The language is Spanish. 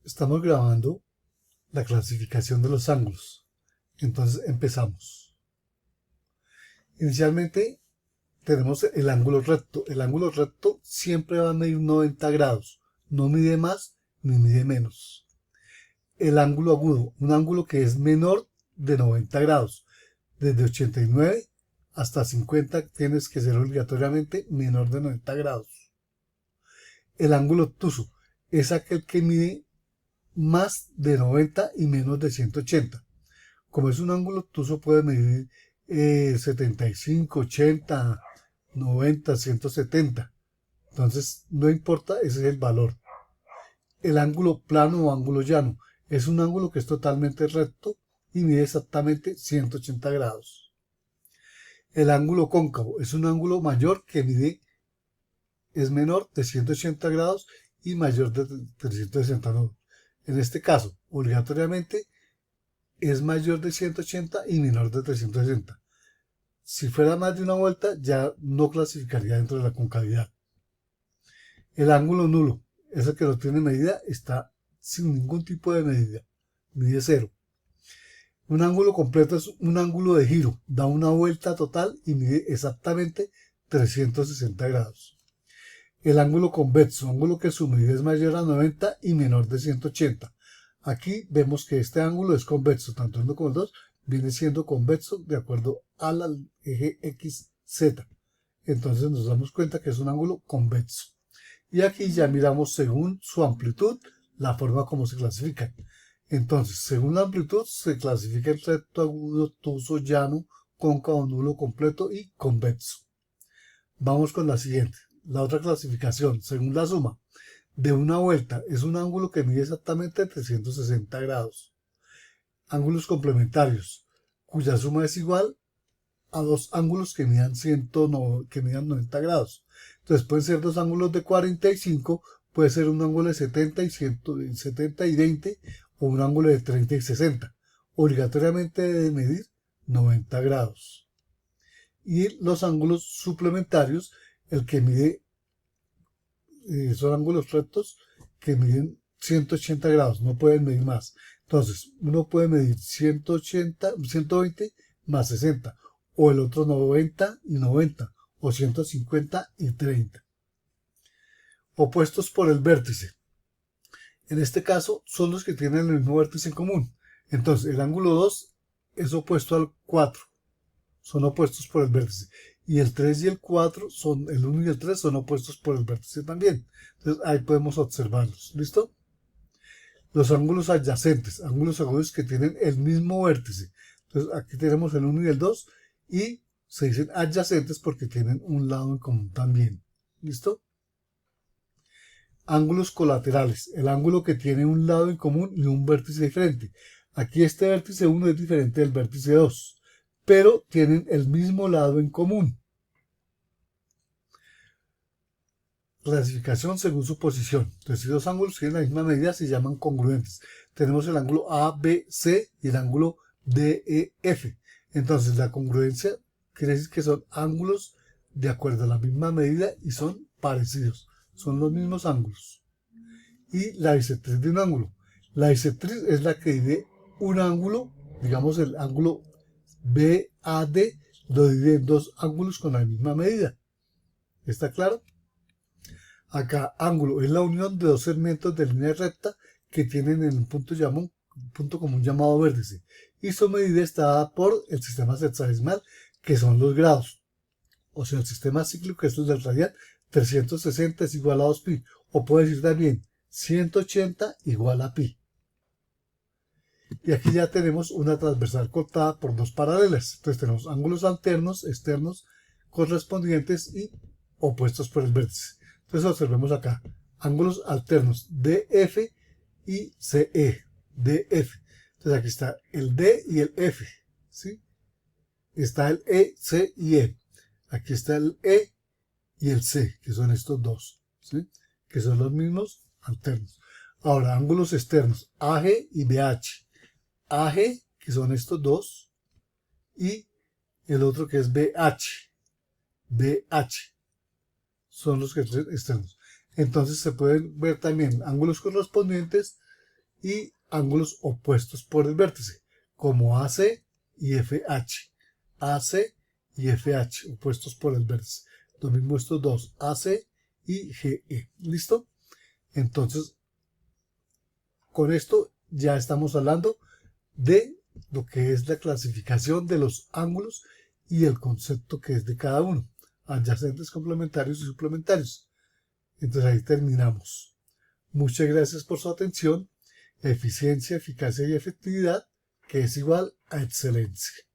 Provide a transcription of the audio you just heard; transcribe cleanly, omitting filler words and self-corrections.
Estamos grabando la clasificación de los ángulos. Entonces empezamos. Inicialmente tenemos el ángulo recto. El ángulo recto siempre va a medir 90 grados. No mide más ni mide menos. El ángulo agudo, un ángulo que es menor de 90 grados. Desde 89 hasta 50 tienes que ser obligatoriamente menor de 90 grados. El ángulo obtuso es aquel que mide más de 90 y menos de 180. Como es un ángulo obtuso, puede medir 75, 80, 90, 170. Entonces, no importa, ese es el valor. El ángulo plano o ángulo llano es un ángulo que es totalmente recto y mide exactamente 180 grados. El ángulo cóncavo es un ángulo mayor que es menor de 180 grados y mayor de 360 grados. En este caso, obligatoriamente es mayor de 180 y menor de 360. Si fuera más de una vuelta, ya no clasificaría dentro de la concavidad. El ángulo nulo es el que no tiene medida, está sin ningún tipo de medida, mide cero. Un ángulo completo es un ángulo de giro, da una vuelta total y mide exactamente 360 grados. El ángulo convexo, ángulo que su medida es mayor a 90 y menor de 180. Aquí vemos que este ángulo es convexo, tanto el 1 como el 2 viene siendo convexo de acuerdo al eje XZ. Entonces nos damos cuenta que es un ángulo convexo. Y aquí ya miramos según su amplitud la forma como se clasifican. Entonces, según la amplitud se clasifica el recto, agudo, obtuso, llano, cóncavo, nulo, completo y convexo. Vamos con la siguiente. La otra clasificación, según la suma de una vuelta, es un ángulo que mide exactamente 360 grados. Ángulos complementarios, cuya suma es igual a dos ángulos que midan 90 grados. Entonces pueden ser dos ángulos de 45, puede ser un ángulo de 70 y 70 y 20 o un ángulo de 30 y 60. Obligatoriamente debe medir 90 grados. Y los ángulos suplementarios, el que mide, son ángulos rectos que miden 180 grados, no pueden medir más. Entonces, uno puede medir 180, 120 más 60, o el otro 90 y 90, o 150 y 30. Opuestos por el vértice. En este caso, son los que tienen el mismo vértice en común. Entonces, el ángulo 2 es opuesto al 4. Son opuestos por el vértice. Y el 3 y el 4 son, el 1 y el 3 son opuestos por el vértice también. Entonces ahí podemos observarlos. ¿Listo? Los ángulos adyacentes, ángulos agudos que tienen el mismo vértice. Entonces aquí tenemos el 1 y el 2 y se dicen adyacentes porque tienen un lado en común también. ¿Listo? Ángulos colaterales, el ángulo que tiene un lado en común y un vértice diferente. Aquí este vértice 1 es diferente del vértice 2. Pero tienen el mismo lado en común. Clasificación según su posición. Entonces, si dos ángulos tienen la misma medida, se llaman congruentes. Tenemos el ángulo ABC y el ángulo DEF. Entonces, la congruencia quiere decir que son ángulos de acuerdo a la misma medida y son parecidos. Son los mismos ángulos. Y la bisectriz de un ángulo. La bisectriz es la que divide un ángulo, digamos el ángulo BAD, lo divide en dos ángulos con la misma medida. ¿Está claro? Acá, ángulo es la unión de dos segmentos de línea recta que tienen en un punto común llamado vértice. Y su medida está dada por el sistema sexagesimal, que son los grados. O sea, el sistema cíclico, que es el del radial, 360 es igual a 2pi. O puede decir también 180 igual a pi. Y aquí ya tenemos una transversal cortada por dos paralelas. Entonces tenemos ángulos alternos, externos, correspondientes y opuestos por el vértice. Entonces observemos acá, ángulos alternos DF y CE, DF. Entonces aquí está el D y el F, ¿sí? Está el E, C y E. Aquí está el E y el C, que son estos dos, ¿sí? Que son los mismos alternos. Ahora, ángulos externos, AG y BH. AG, que son estos dos, y el otro que es BH. BH son los que son externos. Entonces se pueden ver también ángulos correspondientes y ángulos opuestos por el vértice, como AC y FH. AC y FH, opuestos por el vértice. Lo mismo estos dos, AC y GE. ¿Listo? Entonces, con esto ya estamos hablando de lo que es la clasificación de los ángulos y el concepto que es de cada uno, adyacentes, complementarios y suplementarios. Entonces ahí terminamos. Muchas gracias por su atención. Eficiencia, eficacia y efectividad, que es igual a excelencia.